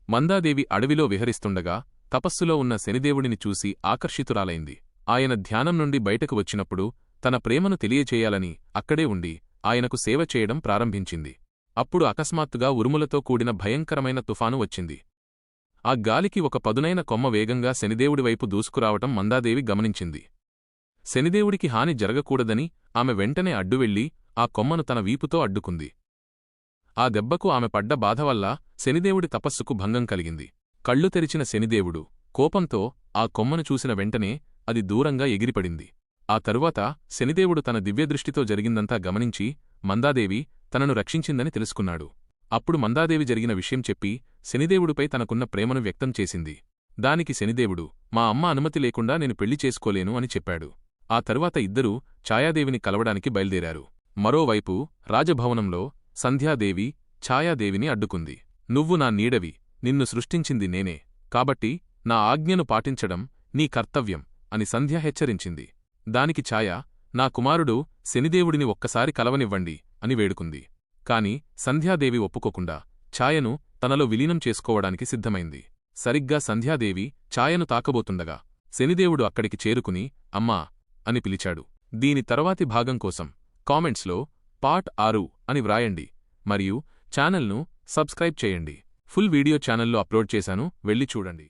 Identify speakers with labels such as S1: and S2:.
S1: మందాదేవి అడవిలో విహరిస్తుండగా తపస్సులో ఉన్న శనిదేవుడిని చూసి ఆకర్షితురాలైంది. ఆయన ధ్యానం నుండి బయటకు వచ్చినప్పుడు తన ప్రేమను తెలియచేయాలని అక్కడే ఉండి ఆయనకు సేవ చేయడం ప్రారంభించింది. అప్పుడు అకస్మాత్తుగా ఉరుములతో కూడిన భయంకరమైన తుఫాను వచ్చింది. ఆ గాలికి ఒక పదునైన కొమ్మ వేగంగా శనిదేవుడివైపు దూసుకురావటం మందాదేవి గమనించింది. శనిదేవుడికి హాని జరగకూడదని ఆమె వెంటనే అడ్డువెళ్లి ఆ కొమ్మను తన వీపుతో అడ్డుకుంది. ఆ దెబ్బకు ఆమె పడ్డ బాధవల్ల శనిదేవుడి తపస్సుకు భంగం కలిగింది. కళ్ళు తెరిచిన శనిదేవుడు కోపంతో ఆ కొమ్మను చూసిన వెంటనే అది దూరంగా ఎగిరిపడింది. ఆ తరువాత శనిదేవుడు తన దివ్యదృష్టితో జరిగిందంతా గమనించి మందాదేవి తనను రక్షించిందని తెలుసుకున్నాడు. అప్పుడు మందాదేవి జరిగిన విషయం చెప్పి శనిదేవుడిపై తనకున్న ప్రేమను వ్యక్తం చేసింది. దానికి శనిదేవుడు, మా అమ్మ అనుమతి లేకుండా నేను పెళ్లి చేసుకోలేను అని చెప్పాడు. ఆ తరువాత ఇద్దరూ ఛాయాదేవిని కలవడానికి బయల్దేరారు. మరోవైపు రాజభవనంలో సంధ్యాదేవి ఛాయాదేవిని అడ్డుకుంది. నువ్వు నా నీడవి, నిన్ను సృష్టించింది నేనే, కాబట్టి నా ఆజ్ఞను పాటించడం నీ కర్తవ్యం అని సంధ్య హెచ్చరించింది. దానికి ఛాయ, నా కుమారుడు శనిదేవుడిని ఒక్కసారి కలవనివ్వండి అని వేడుకుంది. కాని సంధ్యాదేవి ఒప్పుకోకుండా ఛాయను తనలో విలీనం చేసుకోవడానికి సిద్ధమైంది. సరిగ్గా సంధ్యాదేవి ఛాయను తాకబోతుండగా శనిదేవుడు అక్కడికి చేరుకుని అమ్మా అని పిలిచాడు. దీని తర్వాతి భాగం కోసం కామెంట్స్లో పార్ట్ 6 అని వ్రాయండి మరియు ఛానల్ను సబ్స్క్రైబ్ చేయండి. ఫుల్ వీడియో ఛానల్లో అప్లోడ్ చేశాను, వెళ్ళి చూడండి.